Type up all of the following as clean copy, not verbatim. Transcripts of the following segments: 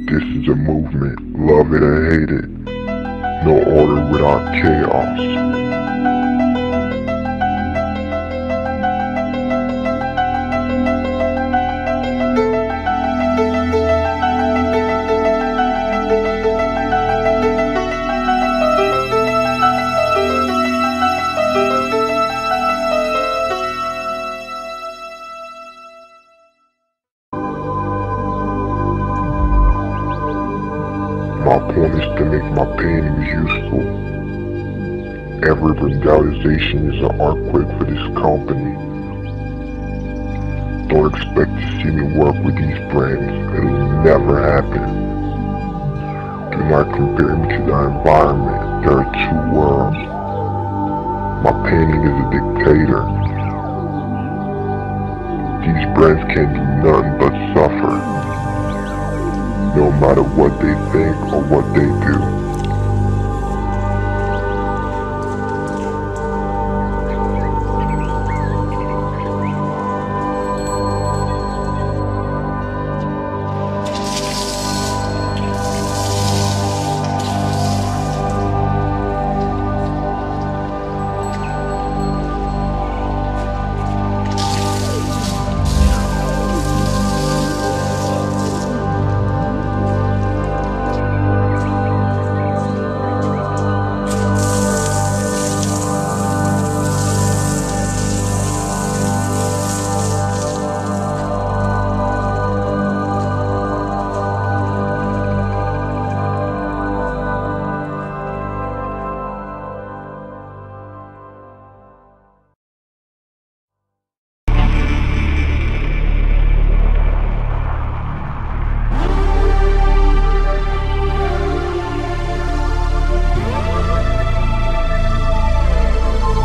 This is a movement, love it or hate it. No order without chaos. My point is to make my paintings useful. Every vandalization is an artwork for this company. Don't expect to see me work with these brands. It'll never happen. Do not compare me to the environment. There are two worlds. My painting is a dictator. These brands can't do nothing but suffer, no matter what they think or what they do.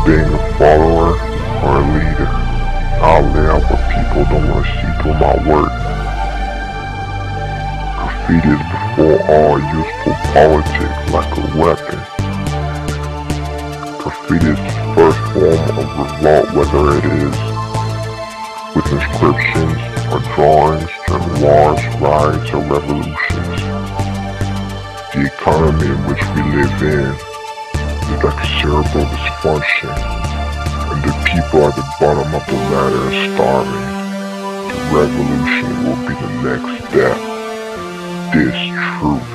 Being a follower or a leader, I'll lay out what people don't want to see through my work. Graffiti is before all useful politics like a weapon. Graffiti is the first form of revolt, whether it is with inscriptions or drawings during wars, riots, or revolutions. The economy in which we live in is like a cerebral dysfunction, and the people at the bottom of the ladder are starving. The revolution will be the next step. This truth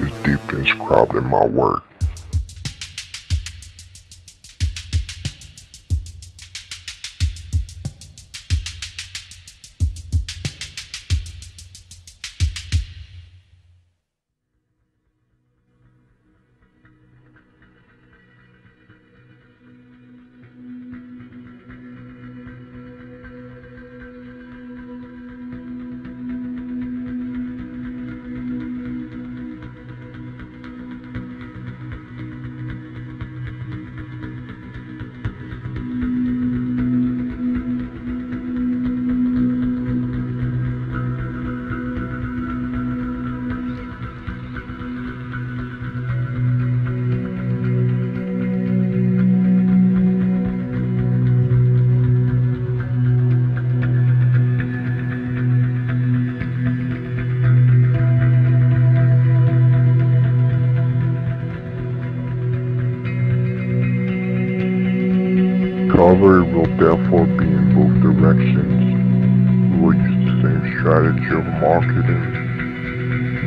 is deeply inscribed in my work. recovery will therefore be in both directions. We will use the same strategy of marketing,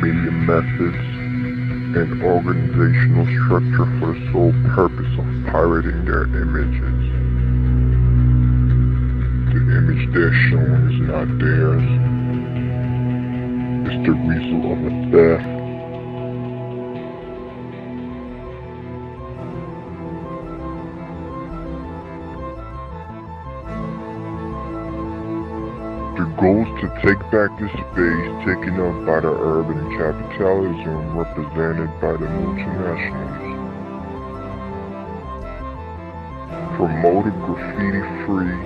media methods, and organizational structure for the sole purpose of pirating their images. The image they're showing is not theirs. It's the result of a theft. The goal is to take back the space taken up by the urban capitalism represented by the multinationals. Promote a graffiti-free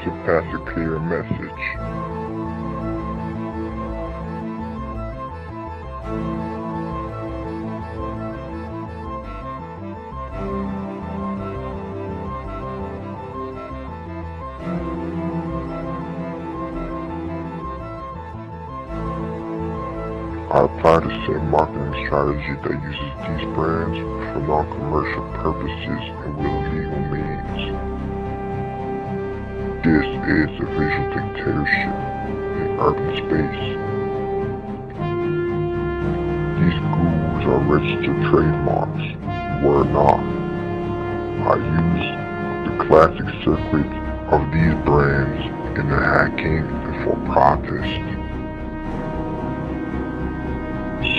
to pass a clear message. I apply the same marketing strategy that uses these brands for non-commercial purposes and with legal means. This is a visual dictatorship in urban space. These gurus are registered trademarks. We're not. I use the classic circuit of these brands in the hacking and for protest.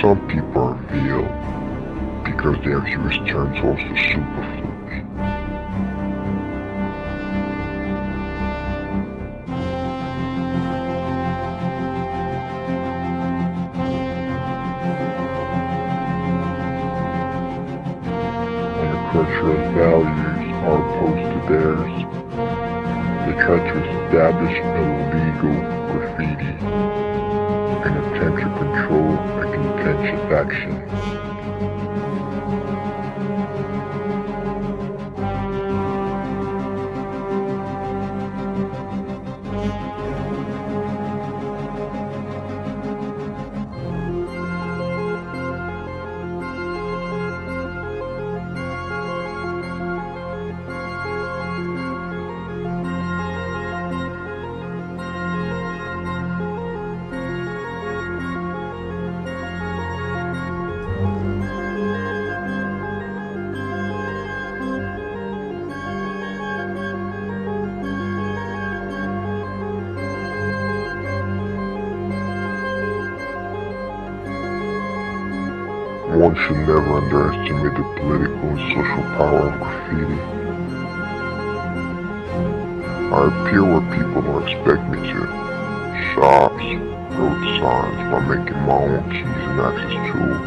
Some people are veiled because their views turn towards the superfluous. When the cultural values are opposed to theirs, they try to establish illegal graffiti and attempt to control a contentious action. One should never underestimate the political and social power of graffiti. I appear where people don't expect me to. Shops, road signs, by making my own keys and access tools.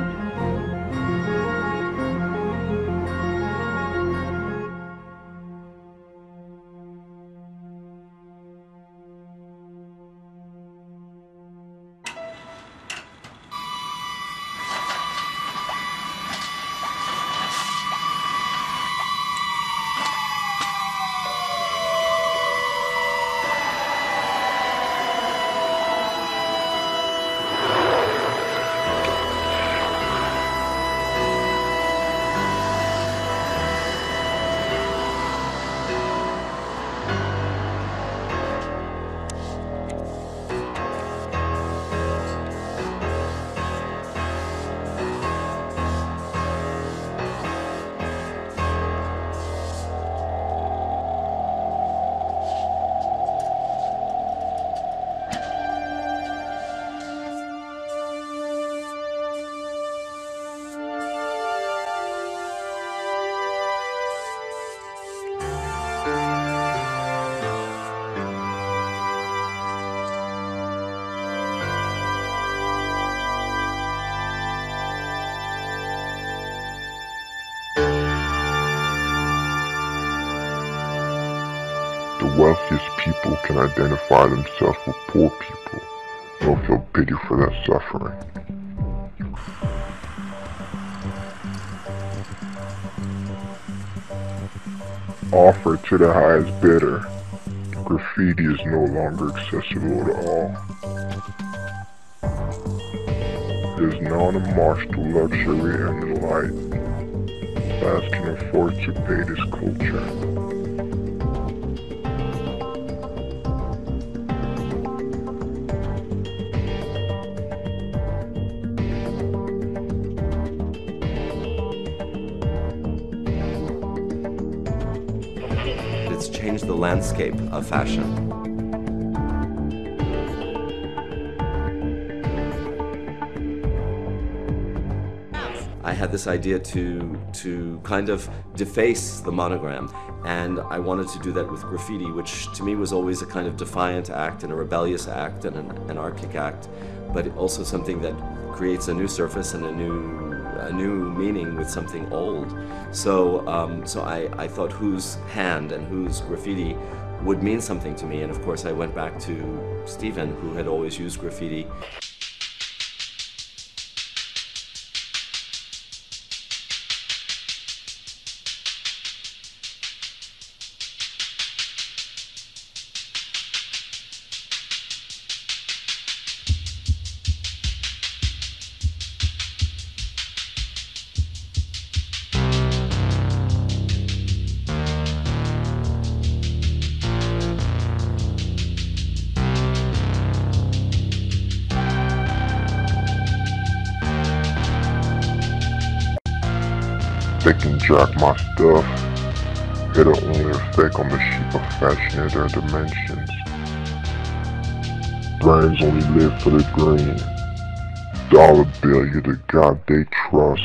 The wealthiest people can identify themselves with poor people. They'll feel pity for their suffering. Offered to the highest bidder, graffiti is no longer accessible at all. It is now on a march to luxury and delight. Class can afford to pay this culture. changed the landscape of fashion. I had this idea to kind of deface the monogram, and I wanted to do that with graffiti, which to me was always a kind of defiant act and a rebellious act and an anarchic act, but also something that creates a new surface and a new meaning with something old. So I thought whose hand and whose graffiti would mean something to me, and of course I went back to Stephen, who had always used graffiti. They can jack my stuff. It'll only affect on the sheep of fashion and their dimensions. Brains only live for the green. Dollar bill, you're the god they trust.